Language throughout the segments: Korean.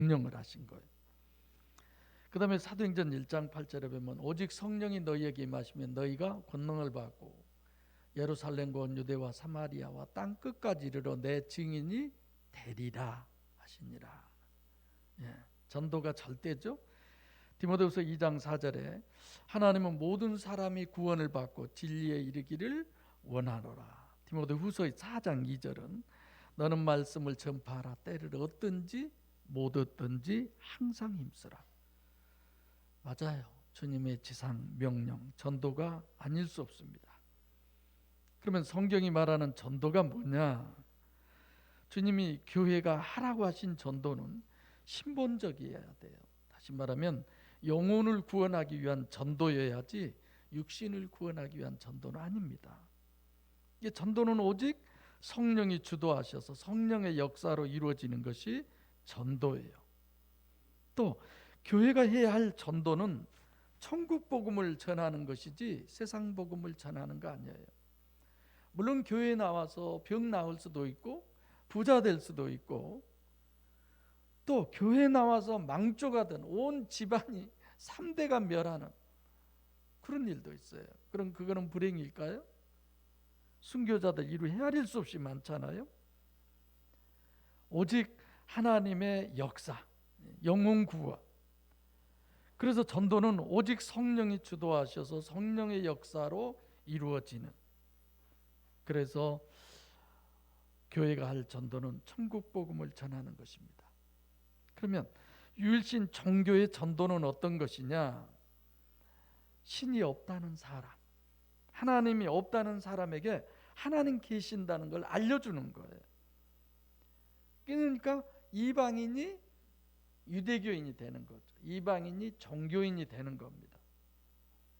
명령을 하신 거예요. 그 다음에 사도행전 1장 8절에 보면 오직 성령이 너희에게 임하시면 너희가 권능을 받고 예루살렘과 온 유대와 사마리아와 땅 끝까지 이르러 내 증인이 되리라 하시니라. 예, 전도가 절대죠. 디모데후서 2장 4절에 하나님은 모든 사람이 구원을 받고 진리에 이르기를 원하노라. 디모데후서 4장 2절은 너는 말씀을 전파하라. 때를 얻든지 못 얻든지 항상 힘쓰라. 맞아요. 주님의 지상 명령 전도가 아닐 수 없습니다. 그러면 성경이 말하는 전도가 뭐냐? 주님이 교회가 하라고 하신 전도는 신본적이어야 돼요. 다시 말하면 영혼을 구원하기 위한 전도여야지 육신을 구원하기 위한 전도는 아닙니다. 이 전도는 오직 성령이 주도하셔서 성령의 역사로 이루어지는 것이 전도예요. 또 교회가 해야 할 전도는 천국 복음을 전하는 것이지 세상 복음을 전하는 거 아니에요. 물론 교회에 나와서 병 나을 수도 있고 부자 될 수도 있고 또 교회에 나와서 망조가 된 온 집안이 3대가 멸하는 그런 일도 있어요. 그럼 그거는 불행일까요? 순교자들 이루 헤아릴 수 없이 많잖아요. 오직 하나님의 역사, 영혼 구원. 그래서 전도는 오직 성령이 주도하셔서 성령의 역사로 이루어지는, 그래서 교회가 할 전도는 천국 복음을 전하는 것입니다. 그러면 유일신 종교의 전도는 어떤 것이냐? 신이 없다는 사람, 하나님이 없다는 사람에게 하나님 계신다는 걸 알려주는 거예요. 그러니까 이방인이 유대교인이 되는 거죠. 이방인이 종교인이 되는 겁니다.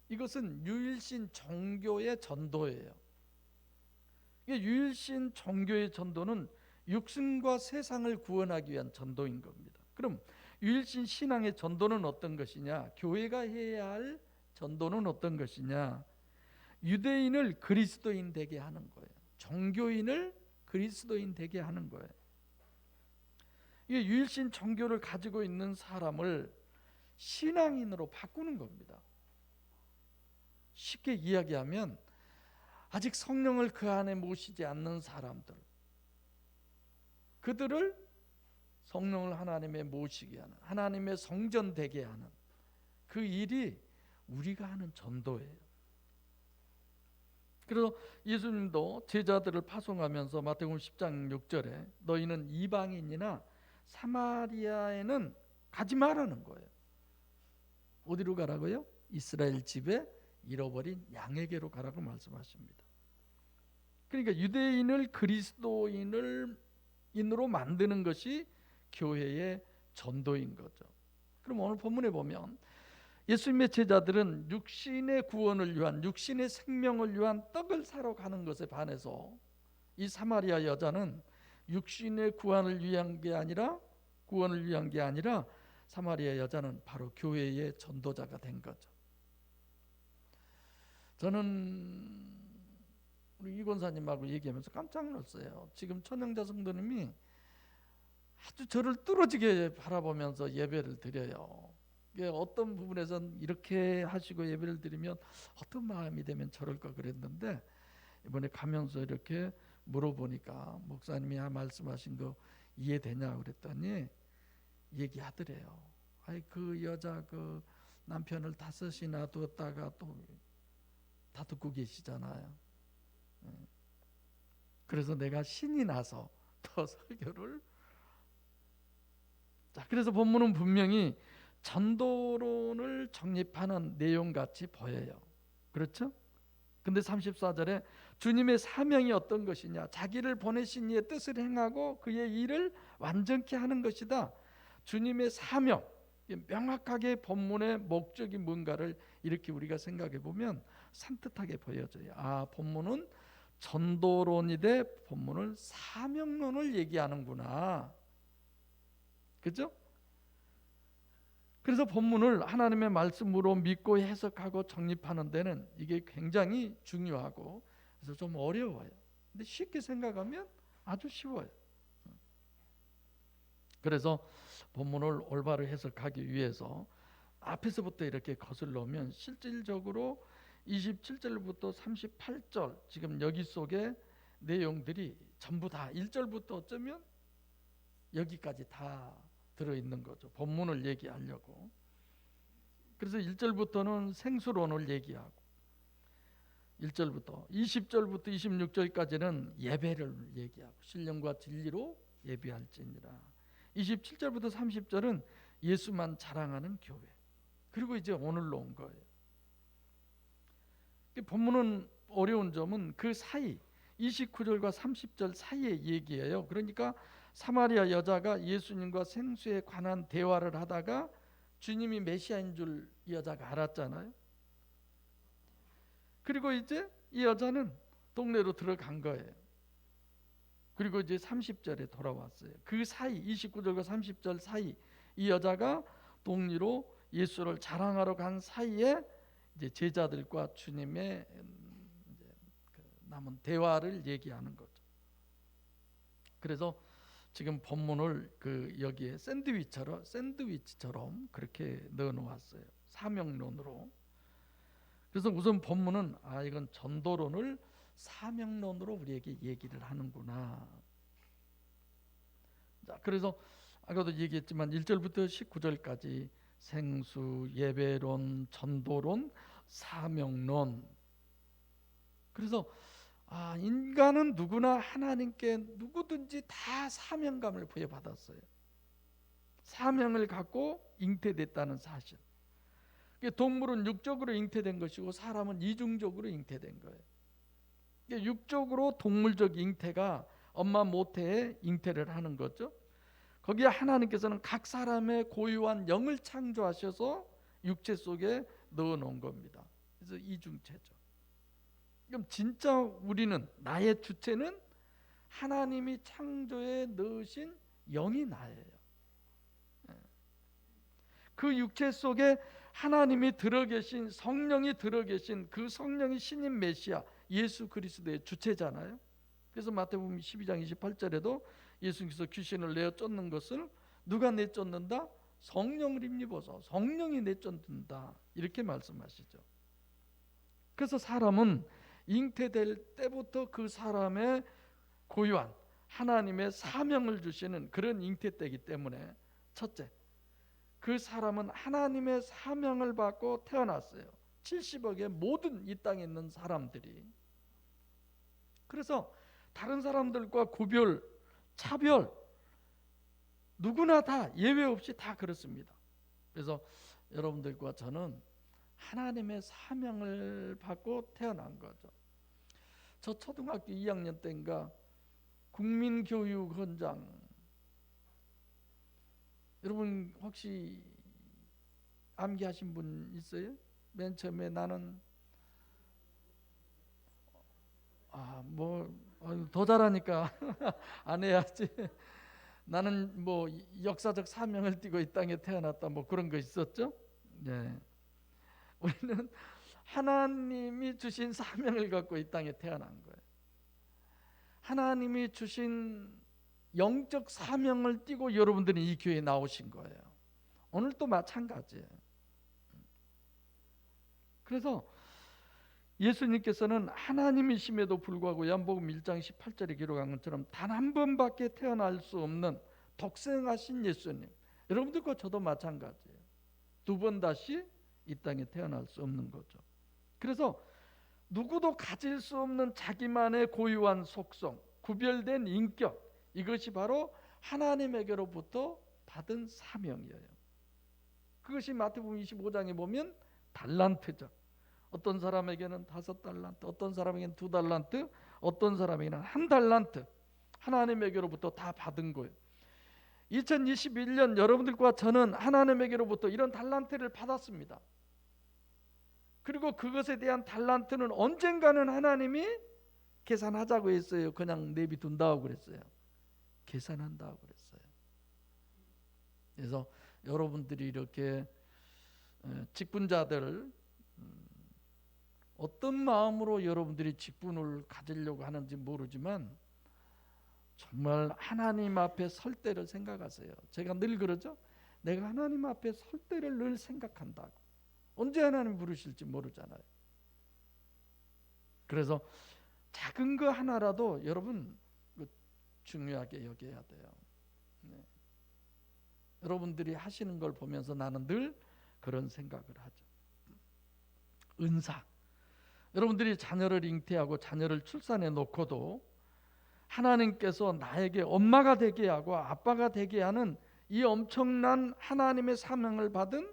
이것은 유일신 종교의 전도예요. 유일신 종교의 전도는 육신과 세상을 구원하기 위한 전도인 겁니다. 그럼 유일신 신앙의 전도는 어떤 것이냐? 교회가 해야 할 전도는 어떤 것이냐? 유대인을 그리스도인 되게 하는 거예요. 종교인을 그리스도인 되게 하는 거예요. 이게 유일신 종교를 가지고 있는 사람을 신앙인으로 바꾸는 겁니다. 쉽게 이야기하면 아직 성령을 그 안에 모시지 않는 사람들, 그들을 성령을 하나님의 모시게 하는, 하나님의 성전 되게 하는 그 일이 우리가 하는 전도예요. 그래서 예수님도 제자들을 파송하면서 마태복음 10장 6절에 너희는 이방인이나 사마리아에는 가지 말라는 거예요. 어디로 가라고요? 이스라엘 집에 잃어버린 양에게로 가라고 말씀하십니다. 그러니까 유대인을 그리스도인으로 만드는 것이 교회의 전도인 거죠. 그럼 오늘 본문에 보면 예수님의 제자들은 육신의 구원을 위한, 육신의 생명을 위한 떡을 사러 가는 것에 반해서 이 사마리아 여자는 육신의 구원을 위한 게 아니라 사마리아 여자는 바로 교회의 전도자가 된 거죠. 저는 우리 이 권사님하고 얘기하면서 깜짝 놀랐어요. 지금 천영자 성도님이 아주 저를 뚫어지게 바라보면서 예배를 드려요. 어떤 부분에선 이렇게 하시고 예배를 드리면 어떤 마음이 되면 저럴까 그랬는데 이번에 가면서 이렇게 물어보니까 목사님이 말씀하신 거 이해되냐 그랬더니 얘기하더래요. 아이 그 여자 그 남편을 5이나 두었다가 또 다 듣고 계시잖아요. 그래서 내가 신이 나서 더 설교를. 자, 그래서 본문은 분명히 전도론을 정립하는 내용 같이 보여요. 그렇죠? 근데 34절에 주님의 사명이 어떤 것이냐? 자기를 보내신 이의 뜻을 행하고 그의 일을 완전케 하는 것이다. 주님의 사명, 명확하게 본문의 목적이 뭔가를 이렇게 우리가 생각해 보면 산뜻하게 보여져요. 아, 본문은 전도론이 돼 본문을 사명론을 얘기하는구나. 그죠? 그래서 본문을 하나님의 말씀으로 믿고 해석하고 정립하는 데는 이게 굉장히 중요하고 그래서 좀 어려워요. 근데 쉽게 생각하면 아주 쉬워요. 그래서 본문을 올바로 해석하기 위해서 앞에서부터 이렇게 거슬러 오면 실질적으로 27절부터 38절 지금 여기 속에 내용들이 전부 다 1절부터 어쩌면 여기까지 다 들어있는 거죠. 본문을 얘기하려고. 그래서 1절부터는 생수론을 얘기하고 1절부터 20절부터 26절까지는 예배를 얘기하고 신령과 진리로 예배할지니라. 27절부터 30절은 예수만 자랑하는 교회. 그리고 이제 오늘로 온 거예요. 본문은 어려운 점은 그 사이 29절과 30절 사이의 얘기예요. 그러니까 사마리아 여자가 예수님과 생수에 관한 대화를 하다가 주님이 메시아인 줄 이 여자가 알았잖아요. 그리고 이제 이 여자는 동네로 들어간 거예요. 그리고 이제 30절에 돌아왔어요. 그 사이 29절과 30절 사이 이 여자가 동리로 예수를 자랑하러 간 사이에 이제 제자들과 주님의 이제 그 남은 대화를 얘기하는 거죠. 그래서 지금 본문을 그 여기에 샌드위치처럼 그렇게 넣어 놓았어요. 사명론으로. 그래서 우선 본문은 이건 전도론을 사명론으로 우리에게 얘기를 하는구나. 자, 그래서 아까도 얘기했지만 1절부터 19절까지 생수, 예배론, 전도론, 사명론. 그래서 인간은 누구나 하나님께 누구든지 다 사명감을 부여받았어요. 사명을 갖고 잉태됐다는 사실. 동물은 육적으로 잉태된 것이고 사람은 이중적으로 잉태된 거예요. 육적으로 동물적 잉태가 엄마 모태에 잉태를 하는 거죠. 거기에 하나님께서는 각 사람의 고유한 영을 창조하셔서 육체 속에 넣어 놓은 겁니다. 그래서 이중체죠. 그럼 진짜 우리는, 나의 주체는 하나님이 창조에 넣으신 영이 나예요. 그 육체 속에 하나님이 들어계신, 성령이 들어계신 그 성령이 신인 메시아 예수 그리스도의 주체잖아요. 그래서 마태복음 12장 28절에도 예수님께서 귀신을 내어 쫓는 것을 누가 내쫓는다? 성령을 힘입어서 성령이 내쫓는다, 이렇게 말씀하시죠. 그래서 사람은 잉태될 때부터 그 사람의 고유한 하나님의 사명을 주시는 그런 잉태 때이기 때문에, 첫째, 그 사람은 하나님의 사명을 받고 태어났어요. 70억의 모든 이 땅에 있는 사람들이. 그래서 다른 사람들과 구별, 차별, 누구나 다 예외 없이 다 그렇습니다. 그래서 여러분들과 저는 하나님의 사명을 받고 태어난 거죠. 저 초등학교 2학년 때인가 국민교육헌장, 여러분 혹시 암기하신 분 있어요? 맨 처음에 나는 더 잘하니까 안 해야지. 나는 뭐 역사적 사명을 띠고 이 땅에 태어났다, 뭐 그런 거 있었죠. 네. 우리는 하나님이 주신 사명을 갖고 이 땅에 태어난 거예요. 하나님이 주신 영적 사명을 띠고 여러분들이 이 교회에 나오신 거예요. 오늘도 마찬가지예요. 그래서 예수님께서는 하나님이심에도 불구하고 요한복음 1장 18절에 기록한 것처럼 단 한 번밖에 태어날 수 없는 독생하신 예수님, 여러분들과 저도 마찬가지예요. 두 번 다시 이 땅에 태어날 수 없는 거죠. 그래서 누구도 가질 수 없는 자기만의 고유한 속성, 구별된 인격, 이것이 바로 하나님에게로부터 받은 사명이에요. 그것이 마태복음 25장에 보면 달란트죠. 어떤 사람에게는 5달란트, 어떤 사람에게는 2달란트, 어떤 사람에게는 1달란트, 하나님에게로부터 다 받은 거예요. 2021년 여러분들과 저는 하나님에게로부터 이런 달란트를 받았습니다. 그리고 그것에 대한 달란트는 언젠가는 하나님이 계산하자고 했어요. 그냥 내비둔다고 그랬어요. 계산한다고 그랬어요. 그래서 여러분들이 이렇게 직분자들, 어떤 마음으로 여러분들이 직분을 가지려고 하는지 모르지만 정말 하나님 앞에 설 때를 생각하세요. 제가 늘 그러죠. 내가 하나님 앞에 설 때를 늘 생각한다고. 언제 하나님 부르실지 모르잖아요. 그래서 작은 거 하나라도 여러분 중요하게 여겨야 돼요. 네. 여러분들이 하시는 걸 보면서 나는 늘 그런 생각을 하죠. 은사. 여러분들이 자녀를 잉태하고 자녀를 출산해 놓고도 하나님께서 나에게 엄마가 되게 하고 아빠가 되게 하는 이 엄청난 하나님의 사명을 받은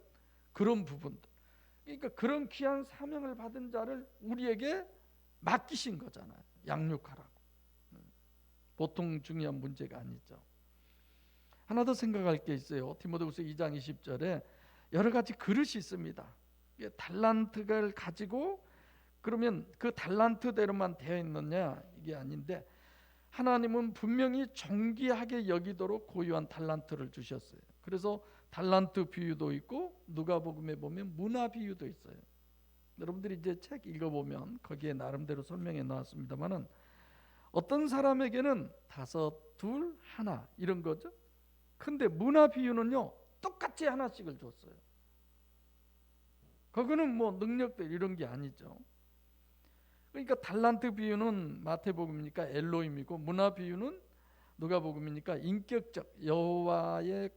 그런 부분들. 그러니까 그런 귀한 사명을 받은 자를 우리에게 맡기신 거잖아요. 양육하라고. 보통 중요한 문제가 아니죠. 하나 더 생각할 게 있어요. 디모데후서 2장 20절에 여러 가지 그릇이 있습니다. 달란트를 가지고 그러면 그 달란트대로만 되어 있느냐 이게 아닌데 하나님은 분명히 존귀하게 여기도록 고유한 달란트를 주셨어요. 그래서 달란트 비유도 있고 누가복음에 보면 문화 비유도 있어요. 여러분들이 이제 책 읽어보면 거기에 나름대로 설명해 나왔습니다만은 어떤 사람에게는 5, 2, 1 이런 거죠. 근데 문화 비유는요 똑같이 하나씩을 줬어요. 그거는 뭐 능력들 이런 게 아니죠. 그러니까 달란트 비유는 마태복음이니까 엘로힘이고 문화 비유는 누가복음이니까 인격적 여호와의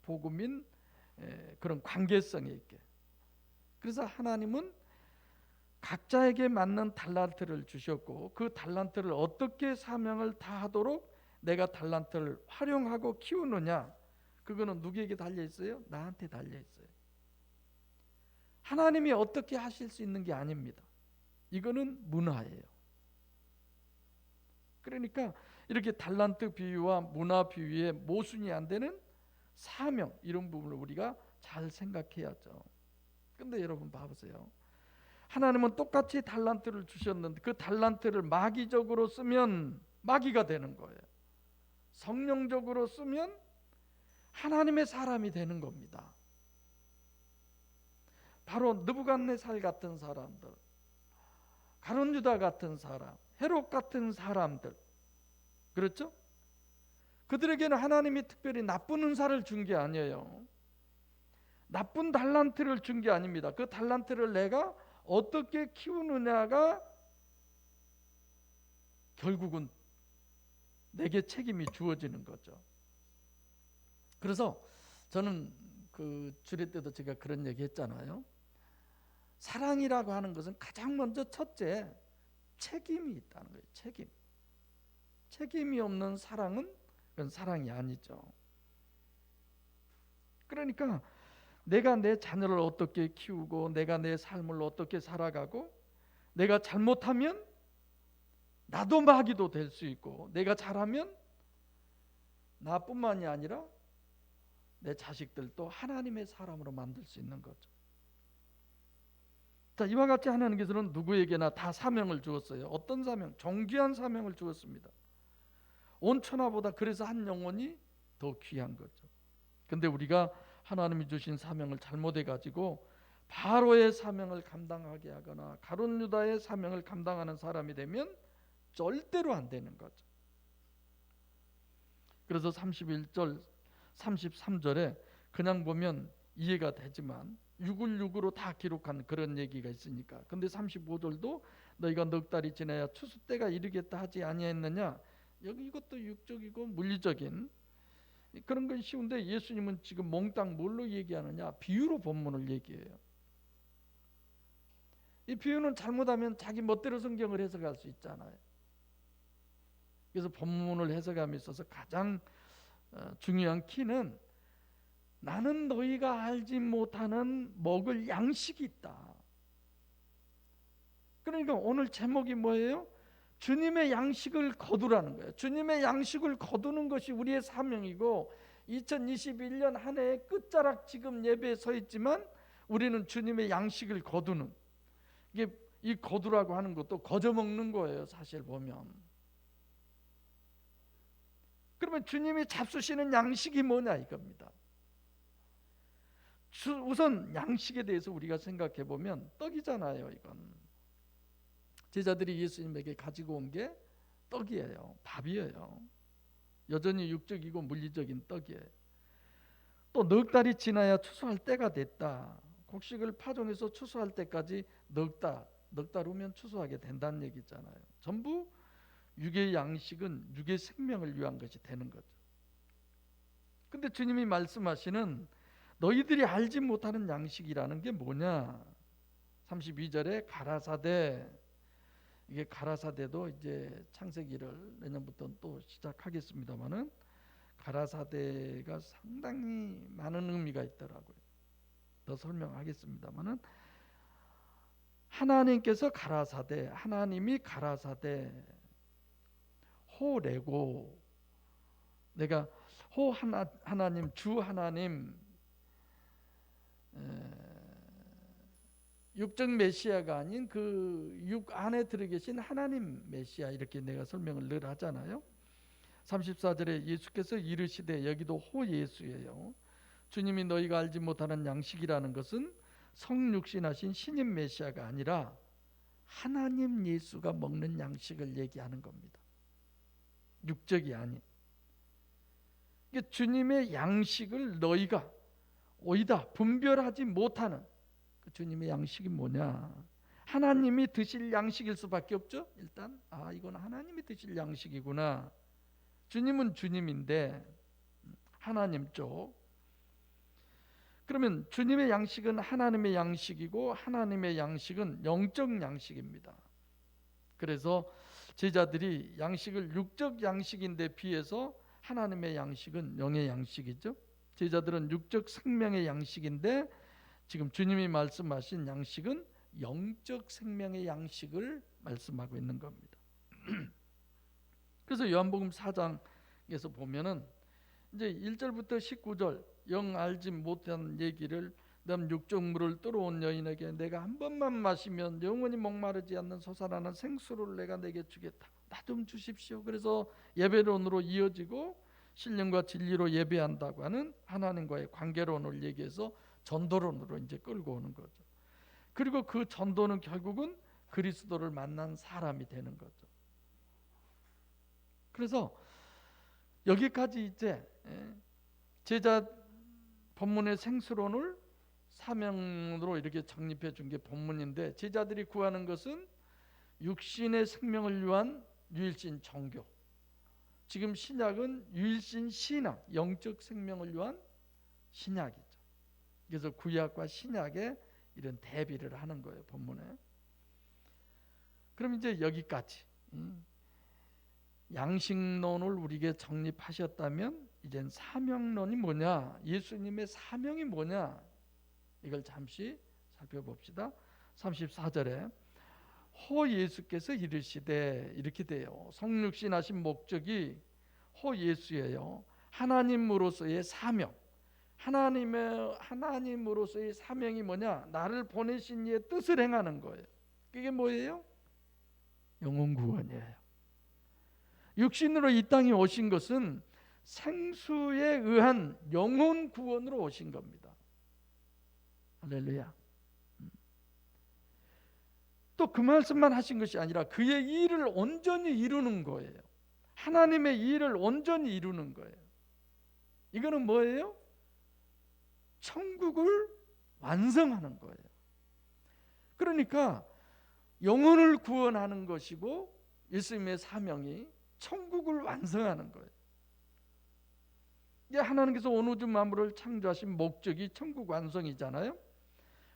복음인 그런 관계성에 있게. 그래서 하나님은 각자에게 맞는 달란트를 주셨고 그 달란트를 어떻게 사명을 다하도록 내가 달란트를 활용하고 키우느냐 그거는 누구에게 달려 있어요? 나한테 달려 있어요. 하나님이 어떻게 하실 수 있는 게 아닙니다. 이거는 문화예요. 그러니까 이렇게 달란트 비유와 문화 비유의 모순이 안 되는 사명 이런 부분을 우리가 잘 생각해야죠. 근데 여러분 봐보세요. 하나님은 똑같이 달란트를 주셨는데 그 달란트를 마귀적으로 쓰면 마귀가 되는 거예요. 성령적으로 쓰면 하나님의 사람이 되는 겁니다. 바로 느부갓네살 같은 사람들, 가룟 유다 같은 사람, 헤롯 같은 사람들, 그렇죠? 그들에게는 하나님이 특별히 나쁜 은사를 준 게 아니에요. 나쁜 달란트를 준 게 아닙니다. 그 달란트를 내가 어떻게 키우느냐가 결국은 내게 책임이 주어지는 거죠. 그래서 저는 그 주례 때도 제가 그런 얘기 했잖아요. 사랑이라고 하는 것은 가장 먼저 첫째 책임이 있다는 거예요. 책임이 없는 사랑은 그건 사랑이 아니죠. 그러니까 내가 내 자녀를 어떻게 키우고 내가 내 삶을 어떻게 살아가고 내가 잘못하면 나도 마귀도 될 수 있고 내가 잘하면 나뿐만이 아니라 내 자식들도 하나님의 사람으로 만들 수 있는 거죠. 자, 이와 같이 하나님께서는 누구에게나 다 사명을 주었어요. 어떤 사명? 존귀한 사명을 주었습니다. 온 천하보다 그래서 한 영혼이 더 귀한 거죠. 근데 우리가 하나님이 주신 사명을 잘못해 가지고 바로의 사명을 감당하게 하거나 가룟 유다의 사명을 감당하는 사람이 되면 절대로 안 되는 거죠. 그래서 31절 33절에 그냥 보면 이해가 되지만 6을6으로 다 기록한 그런 얘기가 있으니까. 근데 35절도 너희가 넉 달이 지나야 추수 때가 이르겠다 하지 아니했느냐. 여기 이것도 육적이고 물리적인 그런 건 쉬운데 예수님은 지금 몽땅 뭘로 얘기하느냐? 비유로 본문을 얘기해요. 이 비유는 잘못하면 자기 멋대로 성경을 해석할 수 있잖아요. 그래서 본문을 해석함에 있어서 가장 중요한 키는 나는 너희가 알지 못하는 먹을 양식이 있다. 그러니까 오늘 제목이 뭐예요? 주님의 양식을 거두라는 거예요. 주님의 양식을 거두는 것이 우리의 사명이고 2021년 한 해의 끝자락 지금 예배에 서 있지만 우리는 주님의 양식을 거두는 이게 이 거두라고 하는 것도 거저 먹는 거예요. 사실 보면. 그러면 주님이 잡수시는 양식이 뭐냐 이겁니다. 우선 양식에 대해서 우리가 생각해 보면 떡이잖아요. 이건 제자들이 예수님에게 가지고 온 게 떡이에요. 밥이에요. 여전히 육적이고 물리적인 떡이에요. 또 넉 달이 지나야 추수할 때가 됐다. 곡식을 파종해서 추수할 때까지 넉 달 후면 추수하게 된다는 얘기잖아요. 전부 육의 양식은 육의 생명을 위한 것이 되는 거죠. 근데 주님이 말씀하시는 너희들이 알지 못하는 양식이라는 게 뭐냐? 32절에 가라사대, 이게 가라사대도 이제 창세기를 내년부터 또 시작하겠습니다만은 가라사대가 상당히 많은 의미가 있더라고요. 더 설명하겠습니다만은 하나님께서 가라사대, 하나님이 가라사대 호레고, 내가 호 하나님, 주 하나님, 육적 메시아가 아닌 그 육 안에 들어 계신 하나님 메시아, 이렇게 내가 설명을 늘 하잖아요. 34절에 예수께서 이르시되, 여기도 호 예수예요. 주님이 너희가 알지 못하는 양식이라는 것은 성육신하신 신임 메시아가 아니라 하나님 예수가 먹는 양식을 얘기하는 겁니다. 육적이 아닌. 주님의 양식을 너희가 오이다 분별하지 못하는 그 주님의 양식이 뭐냐? 하나님이 드실 양식일 수밖에 없죠. 일단 이건 하나님이 드실 양식이구나. 주님은 주님인데 하나님 쪽. 그러면 주님의 양식은 하나님의 양식이고 하나님의 양식은 영적 양식입니다. 그래서 제자들이 양식을 육적 양식인데 비해서 하나님의 양식은 영의 양식이죠. 제자들은 육적 생명의 양식인데 지금 주님이 말씀하신 양식은 영적 생명의 양식을 말씀하고 있는 겁니다. 그래서 요한복음 4장에서 보면은 이제 1절부터 19절 영 알지 못한 얘기를, 그다음 육적물을 뜨러온 여인에게 내가 한 번만 마시면 영원히 목마르지 않는 솟아나는 생수를 내가 내게 주겠다. 나 좀 주십시오. 그래서 예배론으로 이어지고 신령과 진리로 예배한다고 하는 하나님과의 관계론을 얘기해서 전도론으로 이제 끌고 오는 거죠. 그리고 그 전도는 결국은 그리스도를 만난 사람이 되는 거죠. 그래서 여기까지 이제 제자 본문의 생수론을 사명으로 이렇게 정립해 준 게 본문인데, 제자들이 구하는 것은 육신의 생명을 위한 유일신 종교, 지금 신약은 유일신 신학, 영적 생명을 위한 신약이죠. 그래서 구약과 신약의 이런 대비를 하는 거예요, 본문에. 그럼 이제 여기까지 양식론을 우리에게 정립하셨다면 이젠 사명론이 뭐냐, 예수님의 사명이 뭐냐, 이걸 잠시 살펴봅시다. 34절에 호 예수께서 이르시되, 이렇게 돼요. 성육신하신 목적이 호 예수예요. 하나님으로서의 사명, 하나님으로서의 사명이 뭐냐, 나를 보내신 이의 뜻을 행하는 거예요. 그게 뭐예요? 영혼 구원이에요. 육신으로 이 땅에 오신 것은 생수에 의한 영혼 구원으로 오신 겁니다. 할렐루야. 또 그 말씀만 하신 것이 아니라 그의 일을 온전히 이루는 거예요. 하나님의 일을 온전히 이루는 거예요. 이거는 뭐예요? 천국을 완성하는 거예요. 그러니까 영혼을 구원하는 것이고 예수님의 사명이 천국을 완성하는 거예요. 하나님께서 온 우주 만물을 창조하신 목적이 천국 완성이잖아요.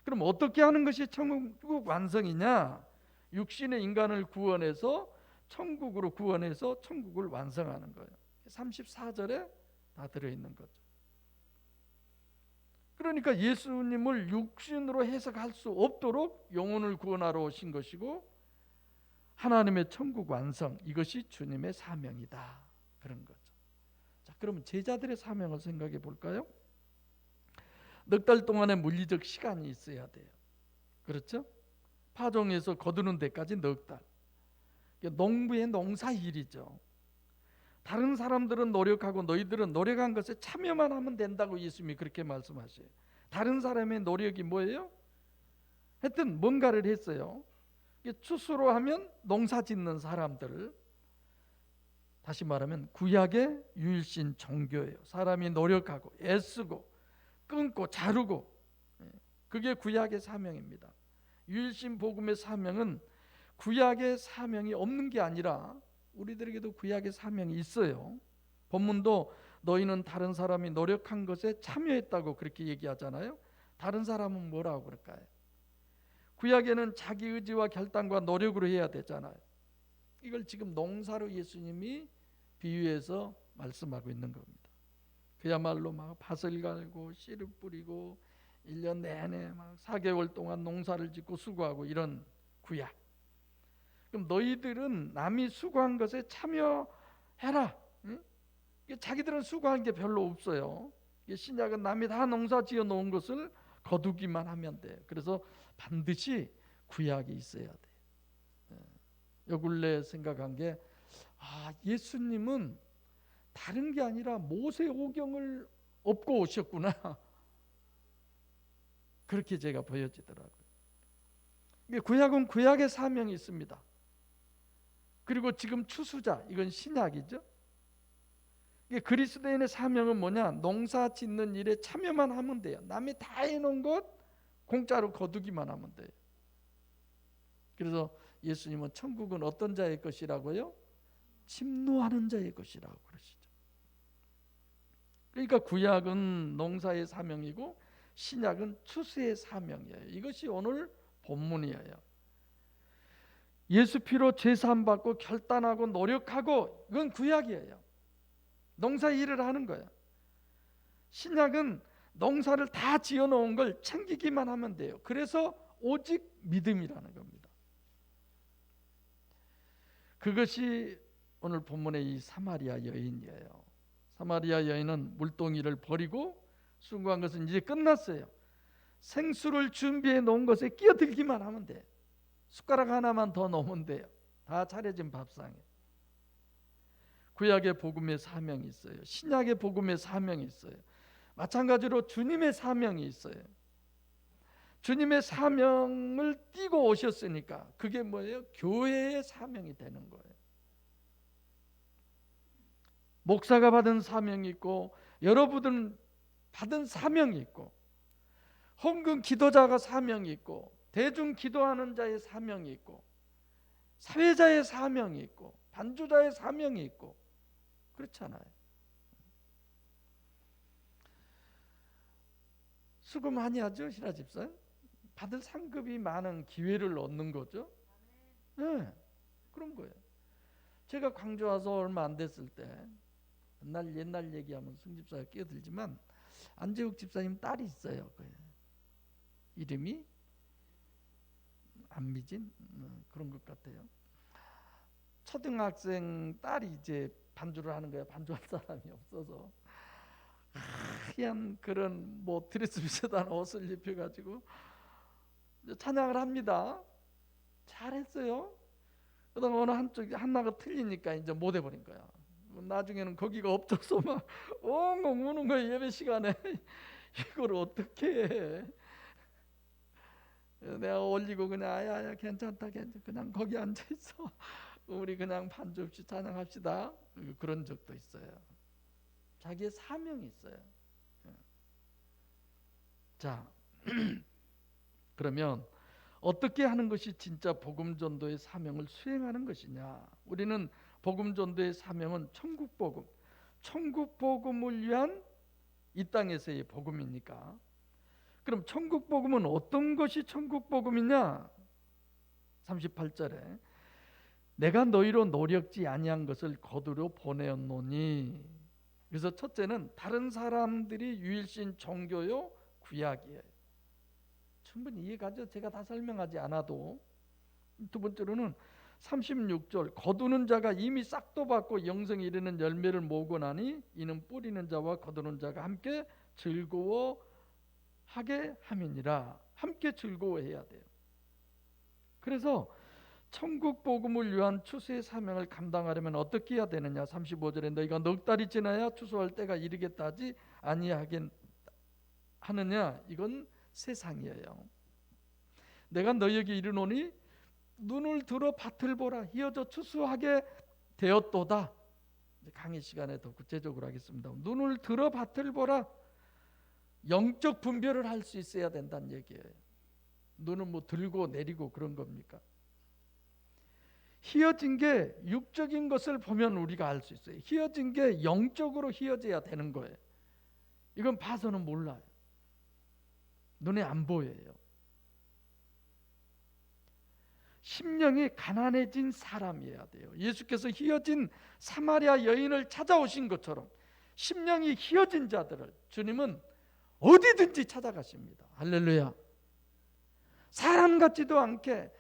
그럼 어떻게 하는 것이 천국 완성이냐? 육신의 인간을 구원해서 천국으로 구원해서 천국을 완성하는 거예요. 34절에 다 들어있는 거죠. 그러니까 예수님을 육신으로 해석할 수 없도록 영혼을 구원하러 오신 것이고 하나님의 천국 완성, 이것이 주님의 사명이다, 그런 거죠. 자, 그러면 제자들의 사명을 생각해 볼까요? 넉 달 동안의 물리적 시간이 있어야 돼요. 그렇죠? 파종에서 거두는 데까지 넉 달. 농부의 농사 일이죠. 다른 사람들은 노력하고 너희들은 노력한 것에 참여만 하면 된다고 예수님이 그렇게 말씀하셔요. 다른 사람의 노력이 뭐예요? 하여튼 뭔가를 했어요. 추수로 하면 농사 짓는 사람들, 다시 말하면 구약의 유일신 종교예요. 사람이 노력하고 애쓰고 끊고 자르고, 그게 구약의 사명입니다. 유일신 복음의 사명은 구약의 사명이 없는 게 아니라 우리들에게도 구약의 사명이 있어요. 본문도 너희는 다른 사람이 노력한 것에 참여했다고 그렇게 얘기하잖아요. 다른 사람은 뭐라고 그럴까요? 구약에는 자기 의지와 결단과 노력으로 해야 되잖아요. 이걸 지금 농사로 예수님이 비유해서 말씀하고 있는 겁니다. 그야말로 막 밭을 갈고 씨를 뿌리고 1년 내내 막 4개월 동안 농사를 짓고 수고하고 이런 구약. 그럼 너희들은 남이 수고한 것에 참여해라. 응? 자기들은 수고한 게 별로 없어요. 신약은 남이 다 농사 지어 놓은 것을 거두기만 하면 돼요. 그래서 반드시 구약이 있어야 돼요. 요 근래 생각한 게 예수님은 다른 게 아니라 모세 오경을 업고 오셨구나. 그렇게 제가 보여지더라고요. 구약은 구약의 사명이 있습니다. 그리고 지금 추수자, 이건 신약이죠. 그리스도인의 사명은 뭐냐? 농사 짓는 일에 참여만 하면 돼요. 남이 다 해놓은 것 공짜로 거두기만 하면 돼요. 그래서 예수님은 천국은 어떤 자의 것이라고요? 침노하는 자의 것이라고 그러시죠. 그러니까 구약은 농사의 사명이고 신약은 추수의 사명이에요. 이것이 오늘 본문이에요. 예수 피로 죄사함 받고 결단하고 노력하고, 이건 구약이에요. 농사 일을 하는 거예요. 신약은 농사를 다 지어놓은 걸 챙기기만 하면 돼요. 그래서 오직 믿음이라는 겁니다. 그것이 오늘 본문의 이 사마리아 여인이에요. 사마리아 여인은 물동이를 버리고 수고한 것은 이제 끝났어요. 생수를 준비해 놓은 것에 끼어들기만 하면 돼. 숟가락 하나만 더 넣으면 돼요. 다 차려진 밥상에. 구약의 복음의 사명이 있어요. 신약의 복음의 사명이 있어요. 마찬가지로 주님의 사명이 있어요. 주님의 사명을 띠고 오셨으니까 그게 뭐예요? 교회의 사명이 되는 거예요. 목사가 받은 사명이 있고 여러분들은 받은 사명이 있고, 헌금 기도자가 사명이 있고, 대중 기도하는 자의 사명이 있고, 사회자의 사명이 있고, 반주자의 사명이 있고, 그렇잖아요. 수고 많이 하죠, 신하 집사. 받을 상급이 많은 기회를 얻는 거죠. 네, 그런 거예요. 제가 광주 와서 얼마 안 됐을 때, 옛날 얘기하면 승 집사가 끼어들지만 안재욱 집사님 딸이 있어요. 이름이 안미진 그런 것 같아요. 초등학생 딸이 이제 반주를 하는 거예요. 반주할 사람이 없어서 하얀 그런 뭐 드레스 비슷한 옷을 입혀가지고 찬양을 합니다. 잘했어요. 그러다가 어느 한쪽이 하나가 틀리니까 이제 못 해버린 거야. 나중에는 거기가 없어서 막 엉엉 우는 거예요. 예배 시간에. 이걸 어떻게 해? 내가 올리고 그냥 아야 괜찮다 그냥 거기 앉아 있어. 우리 그냥 반주 없이 찬양합시다. 그런 적도 있어요. 자기의 사명이 있어요. 자, 그러면 어떻게 하는 것이 진짜 복음 전도의 사명을 수행하는 것이냐? 우리는 복음 전도의 사명은 천국 복음, 천국 복음을 위한 이 땅에서의 복음이니까. 그럼 천국 복음은 어떤 것이 천국 복음이냐? 38절에 내가 너희로 노력지 아니한 것을 거두려 보내었노니. 그래서 첫째는 다른 사람들이 유일신 종교요 구약이에요. 충분히 이해가죠? 제가 다 설명하지 않아도. 두 번째로는 36절 거두는 자가 이미 싹도 받고 영생에 이르는 열매를 모으고 나니 이는 뿌리는 자와 거두는 자가 함께 즐거워하게 함이니라. 함께 즐거워해야 돼요. 그래서 천국 복음을 위한 추수의 사명을 감당하려면 어떻게 해야 되느냐? 35절에 너희가 넉 달이 지나야 추수할 때가 이르겠다 하지 아니하겠느냐? 이건 세상이에요. 내가 너희에게 이르노니 눈을 들어 밭을 보라. 이어져 추수하게 되었도다. 강의 시간에 더 구체적으로 하겠습니다. 눈을 들어 밭을 보라. 영적 분별을 할 수 있어야 된다는 얘기예요. 눈은 뭐 들고 내리고 그런 겁니까? 휘어진 게 육적인 것을 보면 우리가 알 수 있어요. 휘어진 게 영적으로 휘어져야 되는 거예요. 이건 봐서는 몰라요. 눈에 안 보여요. 심령이 가난해진 사람이어야 돼요. 예수께서 휘어진 사마리아 여인을 찾아오신 것처럼 심령이 휘어진 자들을 주님은 어디든지 찾아가십니다. 할렐루야. 사람 같지도 않게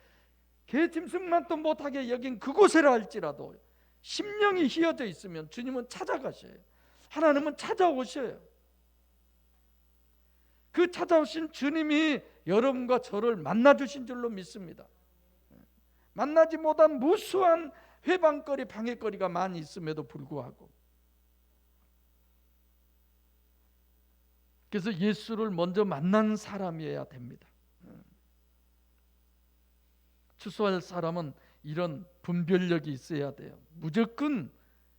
개 짐승만도 못하게 여긴 그곳에라 할지라도 심령이 휘어져 있으면 주님은 찾아가셔요. 하나님은 찾아오셔요. 그 찾아오신 주님이 여러분과 저를 만나주신 줄로 믿습니다. 만나지 못한 무수한 회방거리, 방해거리가 많이 있음에도 불구하고, 그래서 예수를 먼저 만난 사람이어야 됩니다. 추수할 사람은 이런 분별력이 있어야 돼요. 무조건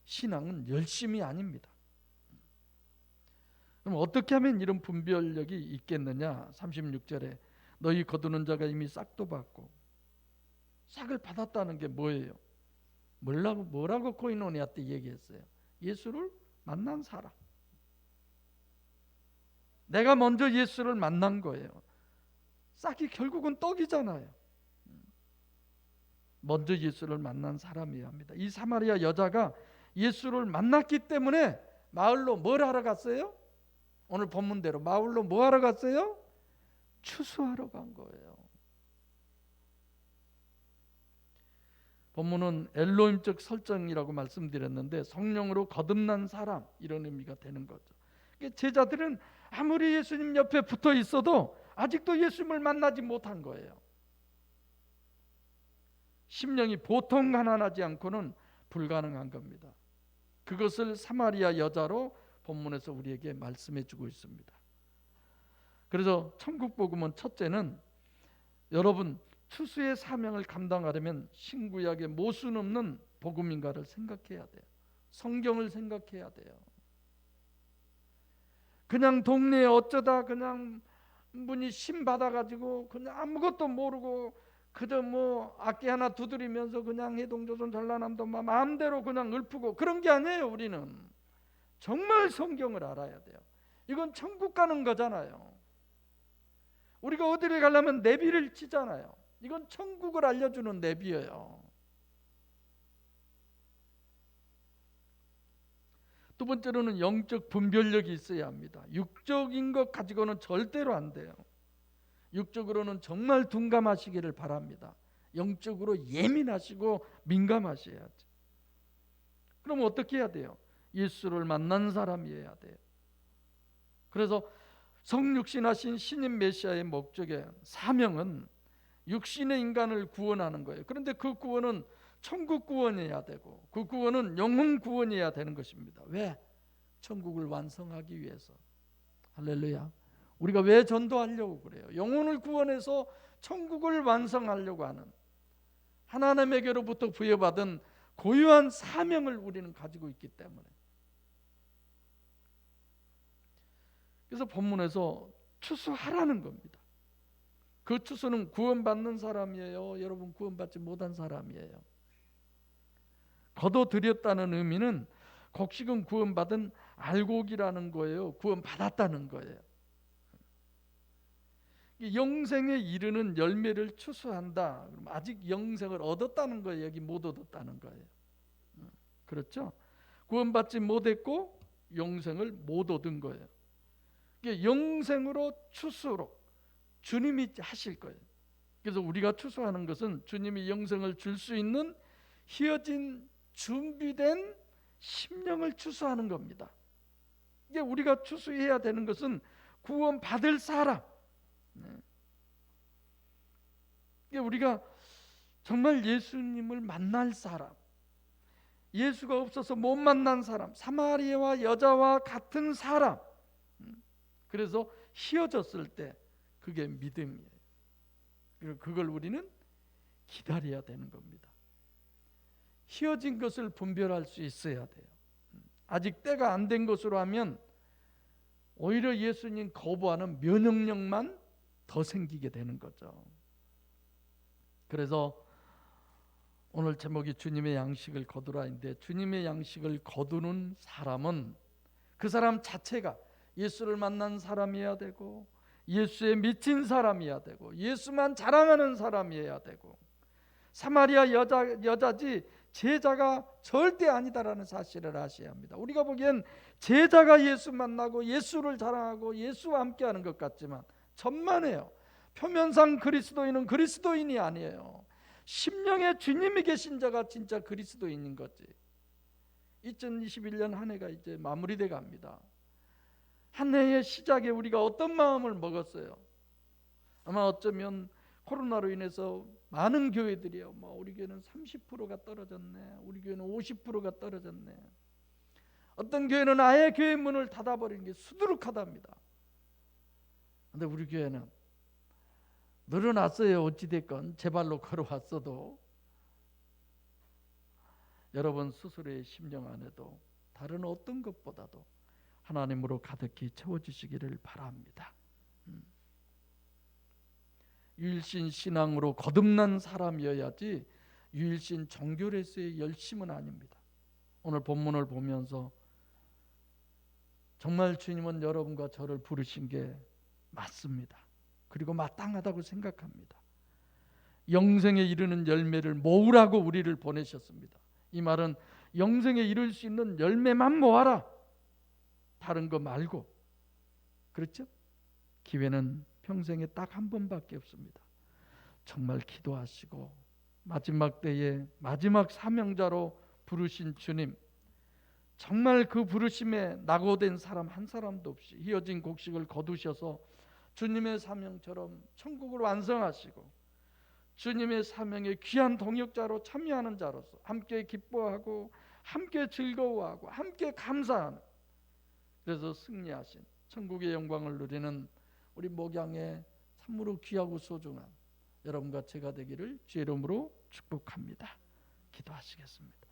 신앙은 열심이 아닙니다. 그럼 어떻게 하면 이런 분별력이 있겠느냐? 36절에 너희 거두는 자가 이미 싹도 받고, 싹을 받았다는 게 뭐예요? 뭐라고 코이노니아 때 얘기했어요? 예수를 만난 사람. 내가 먼저 예수를 만난 거예요. 싹이 결국은 떡이잖아요. 먼저 예수를 만난 사람이어야 합니다. 이 사마리아 여자가 예수를 만났기 때문에 마을로 뭘 하러 갔어요? 오늘 본문대로 마을로 뭐 하러 갔어요? 추수하러 간 거예요. 본문은 엘로힘적 설정이라고 말씀드렸는데 성령으로 거듭난 사람, 이런 의미가 되는 거죠. 제자들은 아무리 예수님 옆에 붙어 있어도 아직도 예수님을 만나지 못한 거예요. 심령이 보통 가난하지 않고는 불가능한 겁니다. 그것을 사마리아 여자로 본문에서 우리에게 말씀해 주고 있습니다. 그래서 천국복음은 첫째는 여러분 추수의 사명을 감당하려면 신구약의 모순 없는 복음인가를 생각해야 돼요. 성경을 생각해야 돼요. 그냥 동네에 어쩌다 그냥 분이 신 받아가지고 그냥 아무것도 모르고 그저 뭐 악기 하나 두드리면서 그냥 해동조선 전라남도 마음대로 그냥 읊고 그런 게 아니에요. 우리는 정말 성경을 알아야 돼요. 이건 천국 가는 거잖아요. 우리가 어디를 가려면 내비를 치잖아요. 이건 천국을 알려주는 내비예요. 두 번째로는 영적 분별력이 있어야 합니다. 육적인 것 가지고는 절대로 안 돼요. 육적으로는 정말 둔감하시기를 바랍니다. 영적으로 예민하시고 민감하셔야죠. 그럼 어떻게 해야 돼요? 예수를 만난 사람이어야 돼요. 그래서 성육신하신 신인 메시아의 목적의 사명은 육신의 인간을 구원하는 거예요. 그런데 그 구원은 천국 구원이어야 되고 그 구원은 영혼 구원이어야 되는 것입니다. 왜? 천국을 완성하기 위해서. 할렐루야. 우리가 왜 전도하려고 그래요? 영혼을 구원해서 천국을 완성하려고 하는 하나님에게로부터 부여받은 고유한 사명을 우리는 가지고 있기 때문에. 그래서 본문에서 추수하라는 겁니다. 그 추수는 구원받는 사람이에요? 여러분 구원받지 못한 사람이에요? 거둬들였다는 의미는 곡식은 구원받은 알곡이라는 거예요. 구원받았다는 거예요. 영생에 이르는 열매를 추수한다. 그럼 아직 영생을 얻었다는 거예요? 여기 못 얻었다는 거예요? 그렇죠? 구원받지 못했고 영생을 못 얻은 거예요. 영생으로 추수로 주님이 하실 거예요. 그래서 우리가 추수하는 것은 주님이 영생을 줄 수 있는 휘어진 준비된 심령을 추수하는 겁니다. 이게 우리가 추수해야 되는 것은 구원받을 사람. 이게 우리가 정말 예수님을 만날 사람, 예수가 없어서 못 만난 사람, 사마리아와 여자와 같은 사람. 그래서 휘어졌을 때 그게 믿음이에요. 그리고 그걸 우리는 기다려야 되는 겁니다. 휘어진 것을 분별할 수 있어야 돼요. 아직 때가 안 된 것으로 하면 오히려 예수님 거부하는 면역력만 더 생기게 되는 거죠. 그래서 오늘 제목이 주님의 양식을 거두라인데, 주님의 양식을 거두는 사람은 그 사람 자체가 예수를 만난 사람이어야 되고, 예수에 미친 사람이어야 되고, 예수만 자랑하는 사람이어야 되고, 사마리아 여자지 제자가 절대 아니다라는 사실을 아셔야 합니다. 우리가 보기엔 제자가 예수 만나고 예수를 자랑하고 예수와 함께하는 것 같지만 천만에요. 표면상 그리스도인은 그리스도인이 아니에요. 심령의 주님이 계신 자가 진짜 그리스도인인 거지. 2021년 한 해가 이제 마무리돼 갑니다. 한 해의 시작에 우리가 어떤 마음을 먹었어요? 아마 어쩌면 코로나로 인해서 많은 교회들이요, 우리 교회는 30%가 떨어졌네, 우리 교회는 50%가 떨어졌네, 어떤 교회는 아예 교회 문을 닫아버리는 게 수두룩하답니다. 근데 우리 교회는 늘어났어요. 어찌됐건 제 발로 걸어왔어도. 여러분 스스로의 심령 안에도 다른 어떤 것보다도 하나님으로 가득히 채워주시기를 바랍니다. 유일신 신앙으로 거듭난 사람이어야지 유일신 정교레스의 열심은 아닙니다. 오늘 본문을 보면서 정말 주님은 여러분과 저를 부르신 게 맞습니다. 그리고 마땅하다고 생각합니다. 영생에 이르는 열매를 모으라고 우리를 보내셨습니다. 이 말은 영생에 이를 수 있는 열매만 모아라, 다른 거 말고. 그렇죠? 기회는 평생에 딱 한 번밖에 없습니다. 정말 기도하시고 마지막 때에 마지막 사명자로 부르신 주님, 정말 그 부르심에 낙오된 사람 한 사람도 없이 휘어진 곡식을 거두셔서 주님의 사명처럼 천국을 완성하시고 주님의 사명의 귀한 동역자로 참여하는 자로서 함께 기뻐하고 함께 즐거워하고 함께 감사하는, 그래서 승리하신 천국의 영광을 누리는 우리 목양의 참으로 귀하고 소중한 여러분과 제가 되기를 주의 이름으로 축복합니다. 기도하시겠습니다.